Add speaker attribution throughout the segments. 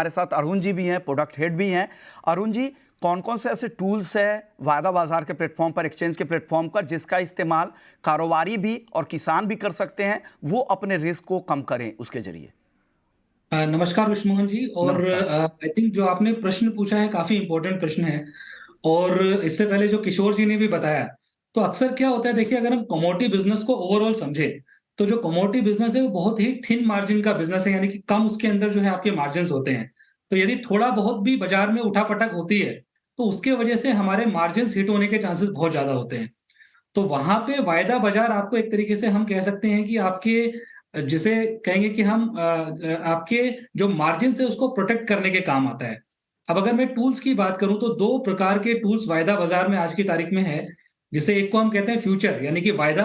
Speaker 1: हमारे साथ अरुण जी भी हैं, प्रोडक्ट हेड भी हैं। अरुण जी, कौन कौन से ऐसे टूल्स है वायदा बाजार के प्लेटफॉर्म पर, एक्सचेंज के प्लेटफॉर्म पर, जिसका इस्तेमाल कारोबारी भी और किसान भी कर सकते हैं, वो अपने रिस्क को कम करें उसके जरिए?
Speaker 2: नमस्कार विष्णुमोहन जी। और
Speaker 1: नमस्कार।
Speaker 2: आई थिंक जो आपने प्रश्न पूछा है काफी इंपॉर्टेंट प्रश्न है। और इससे पहले जो किशोर जी ने भी बताया, तो अक्सर क्या होता है, देखिए अगर हम कमोडिटी बिजनेस को ओवरऑल समझे, तो जो कमोडिटी बिजनेस है वो बहुत ही थिन मार्जिन का बिजनेस है, यानी कि कम उसके अंदर जो है आपके मार्जिन होते हैं। तो यदि थोड़ा बहुत भी बाजार में उठापटक होती है, तो उसके वजह से हमारे मार्जिन हिट होने के चांसेस बहुत ज्यादा होते हैं। तो वहां पे वायदा बाजार आपको एक तरीके से हम कह सकते हैं कि आपके जिसे कहेंगे कि हम आपके जो मार्जिन है उसको प्रोटेक्ट करने के काम आता है। अब अगर मैं टूल्स की बात करूं, तो दो प्रकार के टूल्स वायदा बाजार में आज की तारीख में है। जिसे एक को हम कहते हैं फ्यूचर, यानी कि वायदा।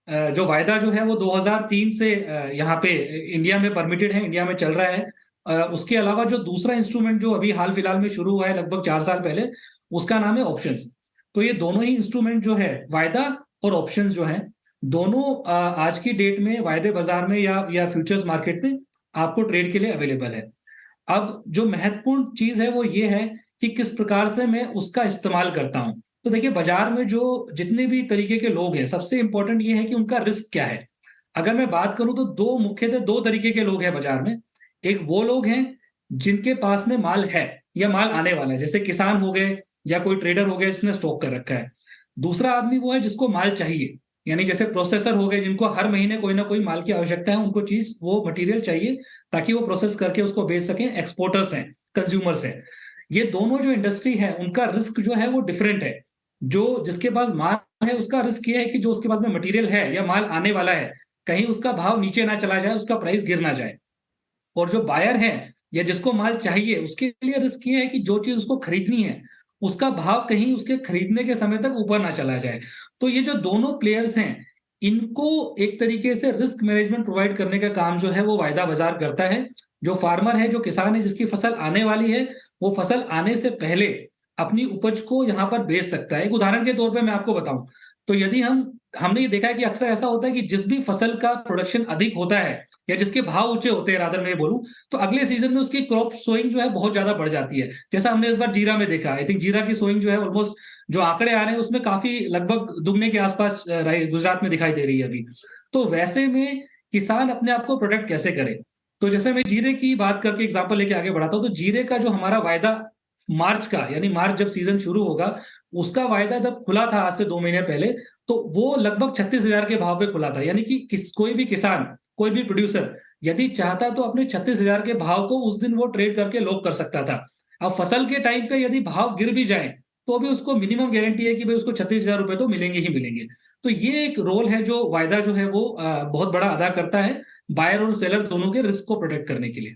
Speaker 2: जो वायदा जो है वो 2003 से यहाँ पे इंडिया में परमिटेड है, इंडिया में चल रहा है। उसके अलावा जो दूसरा इंस्ट्रूमेंट जो अभी हाल फिलहाल में शुरू हुआ है लगभग 4 साल पहले, उसका नाम है ऑप्शंस। तो ये दोनों ही इंस्ट्रूमेंट जो है, वायदा और ऑप्शंस जो हैं, दोनों आज की डेट में वायदे बाजार में या फ्यूचर्स मार्केट में आपको ट्रेड के लिए अवेलेबल है। अब जो महत्वपूर्ण चीज है वो ये है कि किस प्रकार से मैं उसका इस्तेमाल करता हूं। तो देखिए, बाजार में जो जितने भी तरीके के लोग हैं, सबसे इंपॉर्टेंट ये है कि उनका रिस्क क्या है। अगर मैं बात करूं तो मुख्यतः दो तरीके के लोग हैं बाजार में। एक वो लोग हैं जिनके पास में माल है या माल आने वाला है, जैसे किसान हो गए या कोई ट्रेडर हो गया जिसने स्टॉक कर रखा है। दूसरा आदमी वो है जिसको माल चाहिए, यानी जैसे प्रोसेसर हो गए जिनको हर महीने कोई ना कोई माल की आवश्यकता है, उनको चीज वो मटेरियल चाहिए ताकि वो प्रोसेस करके उसको बेच सकें। एक्सपोर्टर्स हैं, कंज्यूमर्स हैं। ये दोनों जो इंडस्ट्री है उनका रिस्क जो है वो डिफरेंट है। जो जिसके पास माल है उसका रिस्क ये है कि जो उसके पास में मटेरियल है या माल आने वाला है, कहीं उसका भाव नीचे ना चला जाए, उसका प्राइस गिर ना जाए। और जो बायर है या जिसको माल चाहिए, उसके लिए रिस्क ये है कि जो चीज उसको खरीदनी है उसका भाव कहीं उसके खरीदने के समय तक ऊपर ना चला जाए। तो ये जो दोनों प्लेयर्स हैं, इनको एक तरीके से रिस्क मैनेजमेंट प्रोवाइड करने का काम जो है वो वायदा बाजार करता है। जो फार्मर है, जो किसान है, जिसकी फसल आने वाली है, वो फसल आने से पहले अपनी उपज को यहाँ पर बेच सकता है। एक उदाहरण के तौर पे मैं आपको बताऊं, तो यदि हमने ये देखा है कि अक्सर ऐसा होता है कि जिस भी फसल का प्रोडक्शन अधिक होता है या जिसके भाव ऊंचे होते हैं, रादर मैं बोलूं, तो अगले सीजन में उसकी क्रॉप सोइंग जो है बहुत ज्यादा बढ़ जाती है। जैसा हमने इस बार जीरा में देखा, आई थिंक जीरा की सोइंग जो है ऑलमोस्ट, जो आंकड़े आ रहे हैं उसमें काफी लगभग दुगने के आसपास गुजरात में दिखाई दे रही है अभी। तो वैसे में किसान अपने आप को प्रोटेक्ट कैसे करे? तो जैसे मैं जीरे की बात करके एग्जाम्पल लेके आगे बढ़ाता हूँ, तो जीरे का जो हमारा वायदा मार्च का, यानी मार्च जब सीजन शुरू होगा, उसका वायदा जब खुला था आज से 2 महीने पहले, तो वो लगभग 36,000 के भाव पे खुला था। यानी कि कोई भी किसान, कोई भी प्रोड्यूसर यदि चाहता तो अपने 36,000 के भाव को उस दिन वो ट्रेड करके लॉक कर सकता था। अब फसल के टाइम पे यदि भाव गिर भी जाए, तो भी उसको मिनिमम गारंटी है कि भाई उसको 36,000 रुपए तो मिलेंगे ही मिलेंगे। तो ये एक रोल है जो वायदा जो है वो बहुत बड़ा अदा करता है, बायर और सेलर दोनों के रिस्क को प्रोटेक्ट करने के लिए।